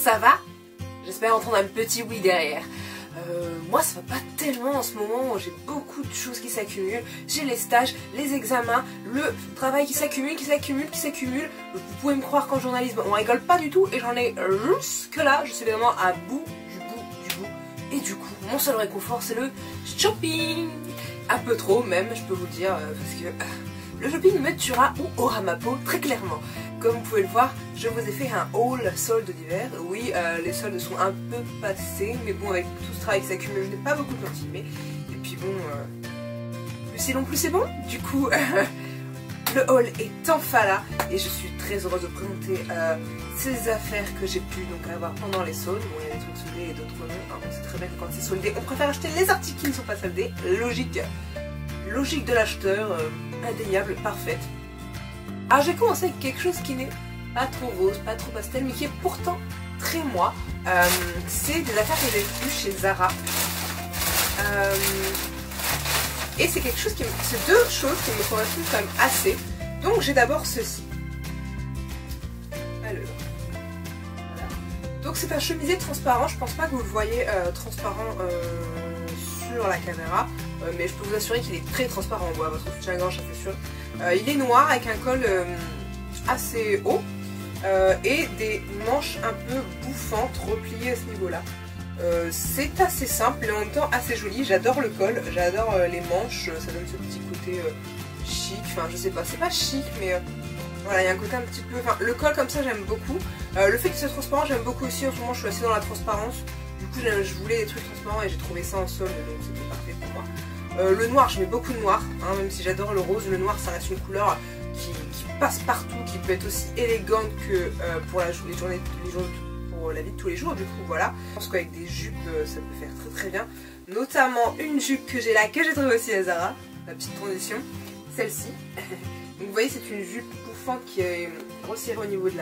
ça va? J'espère entendre un petit oui derrière. Moi ça va pas tellement en ce moment, j'ai beaucoup de choses qui s'accumulent, j'ai les stages, les examens, le travail qui s'accumule. Vous pouvez me croire qu'en journalisme on rigole pas du tout et j'en ai jusque là, je suis vraiment à bout du bout. Et du coup, mon seul réconfort c'est le shopping. Un peu trop même, je peux vous le dire, parce que le shopping me tuera ou aura ma peau très clairement. Comme vous pouvez le voir, je vous ai fait un haul solde d'hiver. Oui, les soldes sont un peu passés, mais bon, avec tout ce travail qui s'accumule, je n'ai pas beaucoup de temps filmé. Et puis bon, plus c'est long, plus c'est bon. Du coup, le haul est enfin là et je suis très heureuse de présenter ces affaires que j'ai pu donc avoir pendant les soldes. Bon, il y a des trucs soldés et d'autres non. Hein, on sait très bien que quand c'est soldé, on préfère acheter les articles qui ne sont pas soldés. Logique de l'acheteur, indéniable, parfaite. Alors j'ai commencé avec quelque chose qui n'est pas trop rose, pas trop pastel, mais qui est pourtant très moi. C'est des affaires que j'ai vues chez Zara. Et c'est quelque chose qui c'est deux choses qui me correspondent quand même assez. Donc j'ai d'abord ceci. Alors, voilà. Donc c'est un chemisier transparent, je pense pas que vous le voyez transparent sur la caméra. Mais je peux vous assurer qu'il est très transparent, on voit votre soutien-gorge, ça c'est sûr. Il est noir avec un col assez haut et des manches un peu bouffantes repliées à ce niveau-là. C'est assez simple et en même temps assez joli. J'adore le col, j'adore les manches, ça donne ce petit côté chic. Enfin, je sais pas, c'est pas chic, mais voilà, il y a un côté un petit peu. Enfin, le col comme ça, j'aime beaucoup. Le fait qu'il soit transparent, j'aime beaucoup aussi. En ce moment, je suis assez dans la transparence. Du coup, je voulais des trucs transparents et j'ai trouvé ça en solde, donc c'était parfait pour moi. Le noir, je mets beaucoup de noir, hein, même si j'adore le rose, le noir ça reste une couleur qui passe partout, qui peut être aussi élégante que pour pour la vie de tous les jours, du coup voilà. Je pense qu'avec des jupes ça peut faire très bien, notamment une jupe que j'ai là, que j'ai trouvée aussi à Zara, la petite transition, celle-ci. Donc vous voyez c'est une jupe bouffante qui est resserrée au niveau de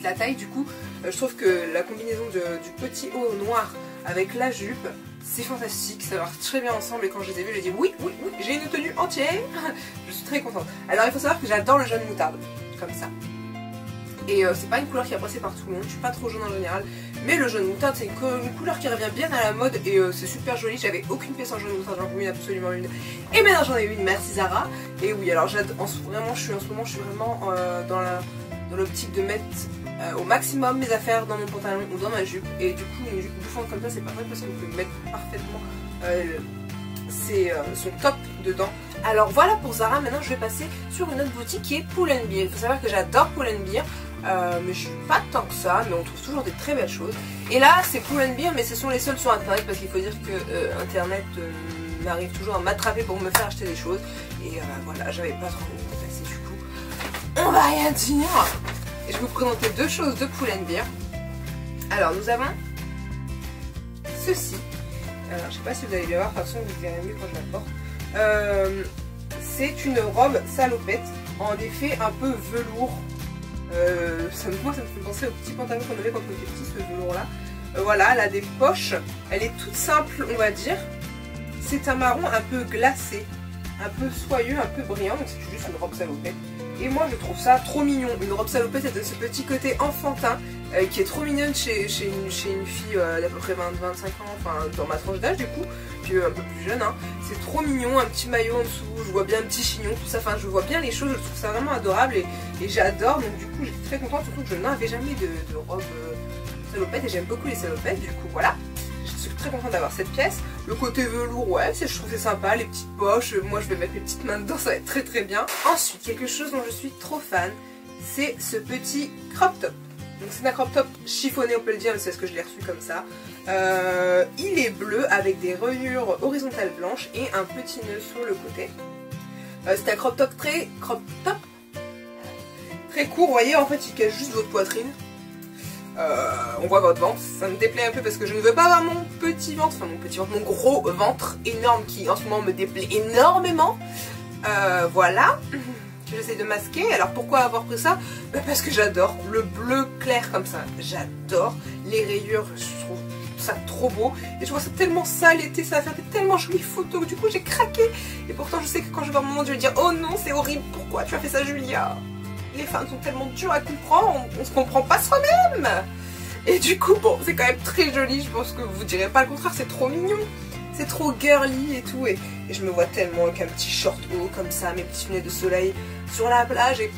la taille, du coup je trouve que la combinaison du petit haut noir avec la jupe, c'est fantastique, ça va très bien ensemble et quand je les ai vus, j'ai dit oui, j'ai une tenue entière. Je suis très contente. Alors il faut savoir que j'adore le jaune moutarde, comme ça. Et c'est pas une couleur qui est appréciée par tout le monde, je suis pas trop jaune en général. Mais le jaune moutarde c'est une couleur qui revient bien à la mode et c'est super joli. J'avais aucune pièce en jaune moutarde, j'en voulais absolument une. Et maintenant j'en ai une, merci Zara. Et oui, alors en ce moment je suis vraiment dans l'optique de mettre au maximum mes affaires dans mon pantalon ou dans ma jupe, et du coup une jupe bouffante comme ça c'est parfait parce qu'on peut mettre parfaitement son top dedans. Alors voilà pour Zara. Maintenant je vais passer sur une autre boutique qui est Pull&Bear. Il faut savoir que j'adore Pull&Bear, mais je suis pas tant que ça, mais on trouve toujours des très belles choses. Et là c'est Pull&Bear, mais ce sont les soldes sur internet parce qu'il faut dire que internet m'arrive toujours à m'attraper pour me faire acheter des choses. Et voilà, j'avais pas trop envie de passer, du coup on va rien dire. Et je vais vous présenter deux choses de Pull&Bear. Alors nous avons ceci. Alors je sais pas si vous allez bien voir, de toute façon vous verrez mieux quand je la porte. C'est une robe salopette en effet un peu velours. Moi ça me fait penser au petit pantalon qu'on avait quand on était petit, ce velours là. Voilà, elle a des poches, elle est toute simple on va dire. C'est un marron un peu glacé, un peu soyeux, un peu brillant, donc c'est juste une robe salopette. Et moi je trouve ça trop mignon, une robe salopette, c'est de ce petit côté enfantin qui est trop mignonne chez une fille d'à peu près 20-25 ans, enfin dans ma tranche d'âge du coup, puis un peu plus jeune, hein. C'est trop mignon, un petit maillot en dessous, je vois bien un petit chignon, tout ça, enfin je vois bien les choses, je trouve ça vraiment adorable et j'adore, donc du coup j'étais très contente, surtout que je n'avais jamais de robe salopette et j'aime beaucoup les salopettes, du coup voilà. Je suis très contente d'avoir cette pièce. Le côté velours, ouais, je trouve c'est sympa, les petites poches, moi je vais mettre mes petites mains dedans, ça va être très bien. Ensuite, quelque chose dont je suis trop fan, c'est ce petit crop top. Donc c'est un crop top chiffonné, on peut le dire, mais c'est ce que je l'ai reçu comme ça. Il est bleu avec des rayures horizontales blanches et un petit nœud sur le côté. C'est un crop top très court, vous voyez, en fait il cache juste votre poitrine. On voit votre ventre, ça me déplaît un peu parce que je ne veux pas avoir mon petit ventre, mon gros ventre énorme qui en ce moment me déplaît énormément. Voilà, que j'essaie de masquer. Alors pourquoi avoir pris ça? Parce que j'adore le bleu clair comme ça, j'adore les rayures, je trouve ça trop beau et je vois ça tellement sale l'été, ça va faire des tellement jolies photos, du coup j'ai craqué. Et pourtant je sais que quand je vais voir mon monde je vais dire oh non c'est horrible, pourquoi tu as fait ça Julia? Les femmes sont tellement dures à comprendre, on se comprend pas soi-même. Et du coup, bon, c'est quand même très joli, je pense que vous direz pas le contraire, c'est trop mignon. C'est trop girly et tout, et je me vois tellement avec un petit short haut comme ça, mes petites lunettes de soleil sur la plage, et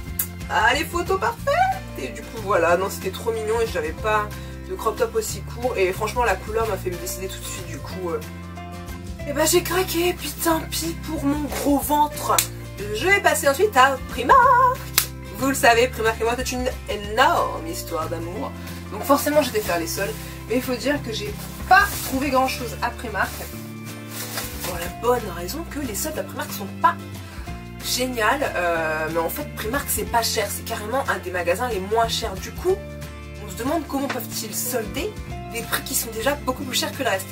ah, les photos parfaites. Et du coup, voilà, non, c'était trop mignon, et j'avais pas de crop top aussi court, et franchement, la couleur m'a fait me décider tout de suite, du coup, et bah j'ai craqué, puis tant pis pour mon gros ventre. Je vais passer ensuite à Primark. Vous le savez, Primark et moi, c'est une énorme histoire d'amour. Donc forcément, j'étais faire les soldes. Mais il faut dire que j'ai pas trouvé grand chose à Primark. Pour la bonne raison que les soldes à Primark sont pas géniales. Mais en fait, Primark, c'est pas cher. C'est carrément un des magasins les moins chers. Du coup, on se demande comment peuvent-ils solder des prix qui sont déjà beaucoup plus chers que le reste.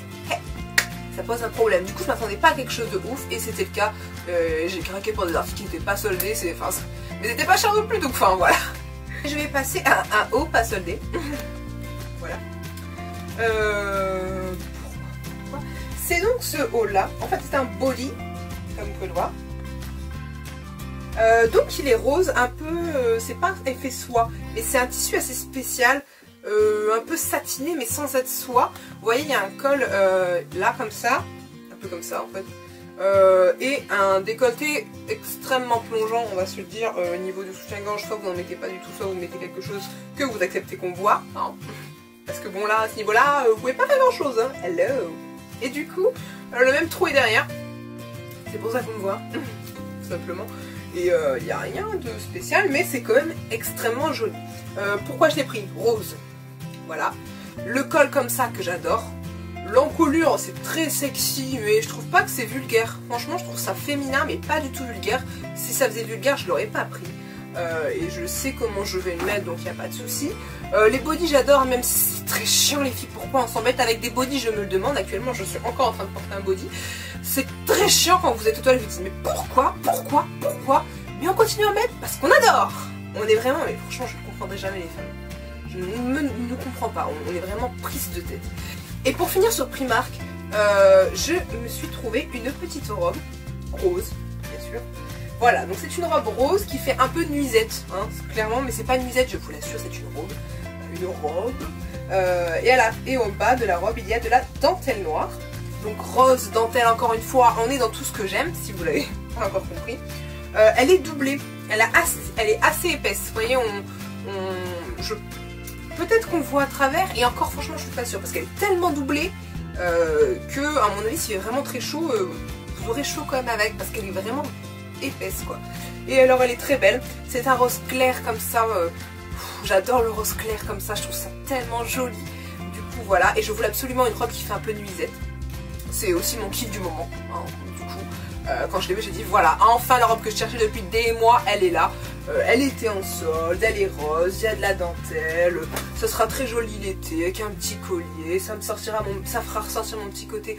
Ça pose un problème. Du coup, je m'attendais pas à quelque chose de ouf. Et c'était le cas. J'ai craqué pour des articles qui n'étaient pas soldés. Mais c'était pas cher non plus. Donc, enfin, voilà. Je vais passer à un haut pas soldé. Voilà. Pourquoi c'est donc ce haut là. En fait c'est un body, comme vous pouvez le voir. Donc il est rose, un peu, c'est pas effet soie, mais c'est un tissu assez spécial, un peu satiné mais sans être soie. Vous voyez il y a un col là comme ça, un peu comme ça en fait. Et un décolleté extrêmement plongeant, on va se le dire, au niveau du soutien-gorge. Soit vous n'en mettez pas du tout, soit vous mettez quelque chose que vous acceptez qu'on voit, hein. Parce que bon là, à ce niveau là, vous pouvez pas faire grand chose, hein. Hello. Et du coup, le même trou est derrière, c'est pour ça qu'on me voit, tout simplement. Et il n'y a rien de spécial, mais c'est quand même extrêmement joli. Pourquoi je l'ai pris? Rose, voilà. Le col comme ça que j'adore. L'encolure, c'est très sexy, mais je trouve pas que c'est vulgaire. Franchement, je trouve ça féminin, mais pas du tout vulgaire. Si ça faisait vulgaire, je l'aurais pas pris. Et je sais comment je vais le mettre, donc il n'y a pas de souci. Les bodys, j'adore, même si c'est très chiant les filles. Pourquoi on s'embête avec des bodys? Je me le demande. Actuellement, je suis encore en train de porter un body. C'est très chiant quand vous êtes au toilette, vous dites mais pourquoi? Mais on continue à mettre parce qu'on adore. On est vraiment, mais franchement, je ne comprendrai jamais les femmes. Je ne comprends pas. On est vraiment prise de tête. Et pour finir sur Primark, je me suis trouvé une petite robe rose, bien sûr. Voilà, donc c'est une robe rose qui fait un peu nuisette, hein, clairement, mais c'est pas nuisette, je vous l'assure, c'est une robe. Et au bas de la robe, il y a de la dentelle noire. Donc rose, dentelle, encore une fois, on est dans tout ce que j'aime, si vous l'avez pas encore compris. Elle est doublée, elle est assez épaisse, vous voyez, peut-être qu'on voit à travers, et encore franchement je suis pas sûre, parce qu'elle est tellement doublée que à mon avis s'il est vraiment très chaud, vous aurez chaud quand même avec, parce qu'elle est vraiment épaisse quoi. Et alors elle est très belle, c'est un rose clair comme ça, j'adore le rose clair comme ça, je trouve ça tellement joli. Du coup voilà, et je voulais absolument une robe qui fait un peu nuisette, c'est aussi mon kiff du moment, hein. Du coup quand je l'ai vue j'ai dit voilà, enfin la robe que je cherchais depuis des mois, elle est là. Elle était en solde, elle est rose, il y a de la dentelle, ça sera très joli l'été avec un petit collier, ça fera ressortir mon petit côté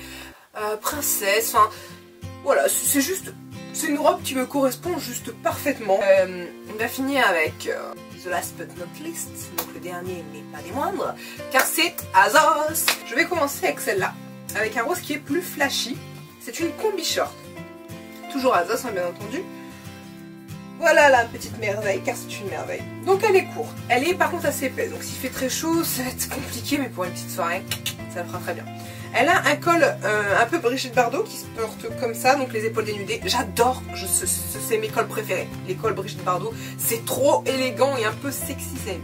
princesse, enfin voilà, c'est une robe qui me correspond juste parfaitement. On va finir avec the last but not least, donc le dernier mais pas des moindres, car c'est Azos. Je vais commencer avec celle-là, avec un rose qui est plus flashy, c'est une combi short, toujours Azos hein, bien entendu. Voilà la petite merveille, car c'est une merveille. Donc elle est courte, elle est par contre assez épaisse, donc s'il fait très chaud, ça va être compliqué, mais pour une petite soirée, ça le fera très bien. Elle a un col un peu Brigitte Bardot qui se porte comme ça, donc les épaules dénudées. J'adore, c'est mes cols préférés, les cols Brigitte Bardot. C'est trop élégant et un peu sexy, c'est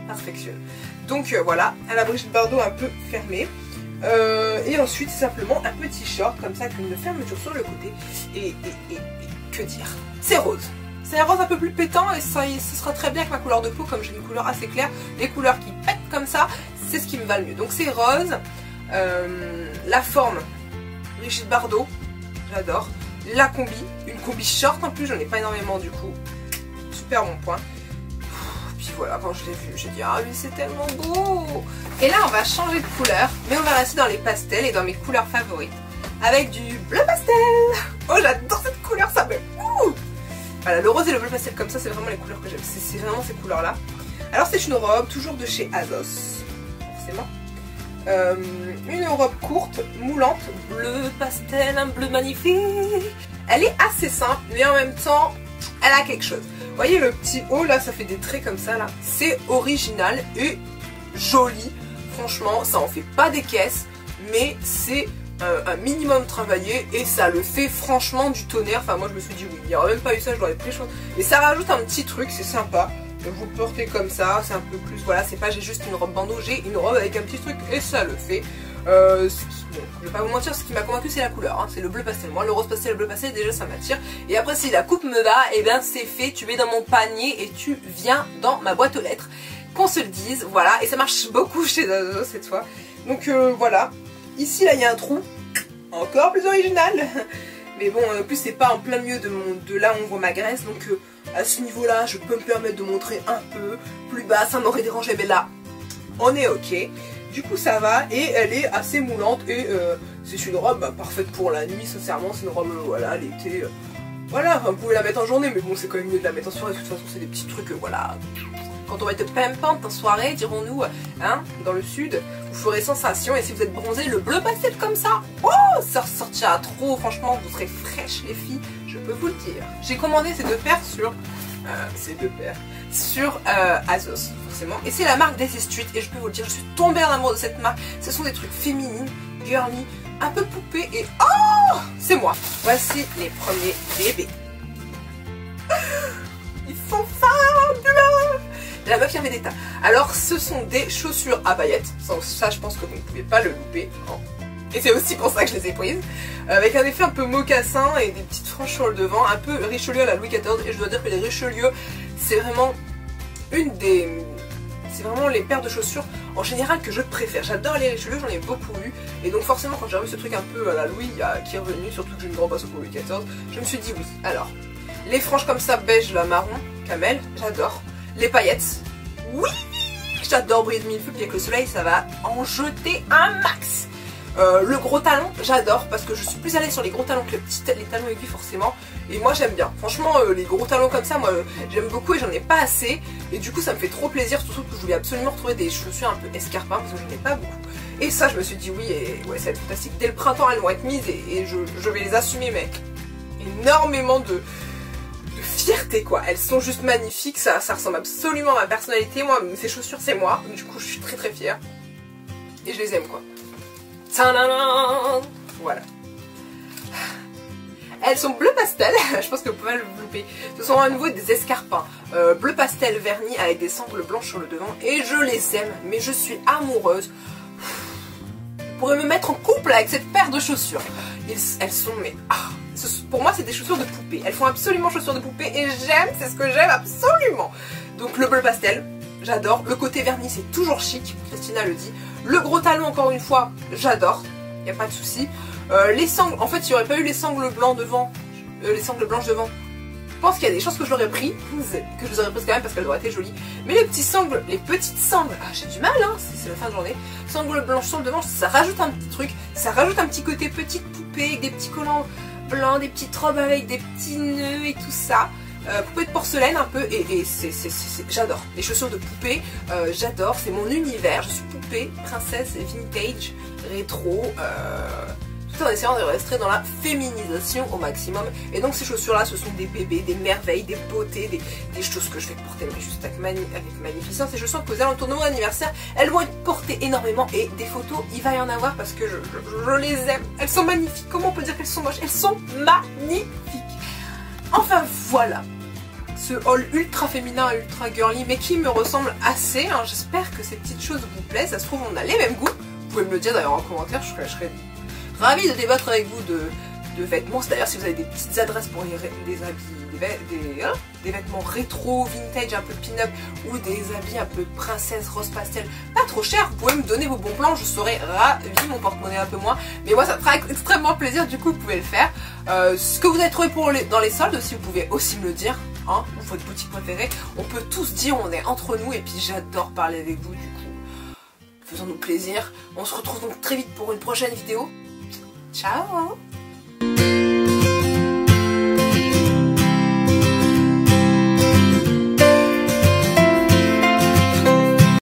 perfectionne. Donc voilà, elle a Brigitte Bardot un peu fermée. Et ensuite simplement un petit short comme ça avec une fermeture sur le côté. Et que dire, c'est rose. C'est un rose un peu plus pétant et ce sera très bien avec ma couleur de peau, comme j'ai une couleur assez claire. Les couleurs qui pètent comme ça, c'est ce qui me va le mieux. Donc c'est rose, la forme Brigitte Bardot, j'adore. La combi, une combi short en plus, j'en ai pas énormément du coup. Super bon point. Puis voilà, quand je l'ai vu, j'ai dit ah mais c'est tellement beau. Et là on va changer de couleur, mais on va rester dans les pastels et dans mes couleurs favorites. Avec du bleu pastel. Oh j'adore cette couleur, ça me... Voilà, le rose et le bleu pastel comme ça, c'est vraiment les couleurs que j'aime. C'est vraiment ces couleurs là. Alors c'est une robe, toujours de chez Azos, forcément. Une robe courte, moulante, bleu pastel, un bleu magnifique. Elle est assez simple, mais en même temps, elle a quelque chose. Vous voyez le petit haut là, ça fait des traits comme ça là. C'est original et joli. Franchement, ça en fait pas des caisses, mais c'est un minimum travaillé et ça le fait franchement du tonnerre. Enfin moi je me suis dit oui, il n'y aurait même pas eu ça, je l'aurais pris. Et ça rajoute un petit truc, c'est sympa. Vous le portez comme ça, c'est un peu plus, voilà, c'est pas j'ai juste une robe bandeau, j'ai une robe avec un petit truc et ça le fait. Bon, je vais pas vous mentir, ce qui m'a convaincu c'est la couleur, hein, c'est le bleu pastel. Moi le rose pastel, le bleu pastel déjà ça m'attire. Et après si la coupe me va, et bien c'est fait, tu mets dans mon panier et tu viens dans ma boîte aux lettres. Qu'on se le dise, voilà, et ça marche beaucoup chez Zazo cette fois. Donc voilà, ici là il y a un trou, encore plus original. Mais bon, en plus c'est pas en plein milieu de là où on voit ma graisse, donc à ce niveau là je peux me permettre de montrer un peu. Plus bas ça m'aurait dérangé, mais là on est ok. Du coup ça va et elle est assez moulante et c'est une robe parfaite pour la nuit, sincèrement c'est une robe voilà l'été. Voilà, enfin, vous pouvez la mettre en journée mais bon c'est quand même mieux de la mettre en soirée, de toute façon c'est des petits trucs voilà. Quand on va être pimpante en soirée, dirons-nous, hein, dans le sud, vous ferez sensation et si vous êtes bronzé, le bleu pastel comme ça, oh, ça ressortira trop, franchement vous serez fraîches les filles, je peux vous le dire. J'ai commandé ces deux paires sur Azos forcément et c'est la marque Daisy Street et je peux vous le dire, je suis tombée en amour de cette marque. Ce sont des trucs féminines, girly, un peu poupées et oh c'est moi. Voici les premiers bébés. Ils sont fabuleux. La meuf vient Vendetta. Alors ce sont des chaussures à paillettes, ça je pense que vous ne pouvez pas le louper. Et c'est aussi pour ça que je les ai prises. Avec un effet un peu mocassin et des petites franges sur le devant, un peu Richelieu à la Louis XIV. Et je dois dire que les Richelieu, c'est vraiment c'est vraiment les paires de chaussures en général que je préfère. J'adore les Richelieu, j'en ai beaucoup eu. Et donc forcément quand j'ai revu ce truc un peu à la Louis qui est revenu, surtout que j'ai une grande passion pour Louis XIV, je me suis dit oui. Alors, les franges comme ça, beige, la marron, camel, j'adore. Les paillettes, oui, j'adore briller de millefeuille, puis avec le soleil ça va en jeter un max. Le gros talon, j'adore parce que je suis plus à l'aise sur les gros talons que les talons aiguilles forcément. Et moi j'aime bien, franchement les gros talons comme ça, moi j'aime beaucoup et j'en ai pas assez. Et du coup ça me fait trop plaisir, surtout que je voulais absolument retrouver des chaussures un peu escarpins parce que j'en ai pas beaucoup. Et ça je me suis dit oui, et ouais ça va être fantastique. Dès le printemps elles vont être mises et je vais les assumer mais énormément de fierté quoi, elles sont juste magnifiques, ça ressemble absolument à ma personnalité, moi ces chaussures c'est moi, du coup je suis très très fière et je les aime quoi. Tadam, voilà. Elles sont bleu pastel, je pense que vous pouvez le louper. Ce sont à nouveau des escarpins bleu pastel vernis avec des sangles blanches sur le devant et je les aime, mais je suis amoureuse. Je pourrais me mettre en couple avec cette paire de chaussures. Elles sont mais pour moi c'est des chaussures de poupée, elles font absolument chaussures de poupée et j'aime, c'est ce que j'aime absolument. Donc le bleu pastel, j'adore, le côté vernis c'est toujours chic, Christina le dit. Le gros talon encore une fois, j'adore, il n'y a pas de souci. Les sangles, en fait il n'y aurait pas eu les sangles blancs devant, les sangles blanches devant, je pense qu'il y a des chances que je l'aurais pris, que je les aurais prises quand même parce qu'elles auraient été jolies. Mais les petits sangles, les petites sangles, j'ai du mal hein, c'est la fin de journée. Sangles blanches sur le devant, ça rajoute un petit truc, ça rajoute un petit côté petite poupée avec des petits collants blancs, des petites robes avec des petits nœuds et tout ça. Poupée de porcelaine un peu et j'adore. Les chaussures de poupée, j'adore, c'est mon univers. Je suis poupée, princesse, vintage, rétro, tout en essayant de rester dans la féminisation au maximum. Et donc ces chaussures là ce sont des bébés, des merveilles, des beautés, des choses que je vais porter mais juste avec magnificence. Et je sens que aux alentours de mon anniversaire elles vont être portées énormément et des photos il va y en avoir parce que je les aime. Elles sont magnifiques, comment on peut dire qu'elles sont moches? Elles sont magnifiques. Enfin voilà, ce haul ultra féminin, ultra girly, mais qui me ressemble assez. Hein. J'espère que ces petites choses vous plaisent. Ça se trouve on a les mêmes goûts. Vous pouvez me le dire d'ailleurs en commentaire, je serais ravie de débattre avec vous de vêtements. D'ailleurs si vous avez des petites adresses pour des habits, des vêtements rétro, vintage, un peu pin-up ou des habits un peu princesse, rose pastel, pas trop cher, vous pouvez me donner vos bons plans, je serais ravie, mon porte-monnaie un peu moins, mais moi ça me fera extrêmement plaisir, du coup vous pouvez le faire. Ce que vous avez trouvé dans les soldes aussi, vous pouvez aussi me le dire, hein, ou votre boutique préférée, on peut tous dire, on est entre nous, et puis j'adore parler avec vous, du coup, faisons-nous plaisir. On se retrouve donc très vite pour une prochaine vidéo. Ciao!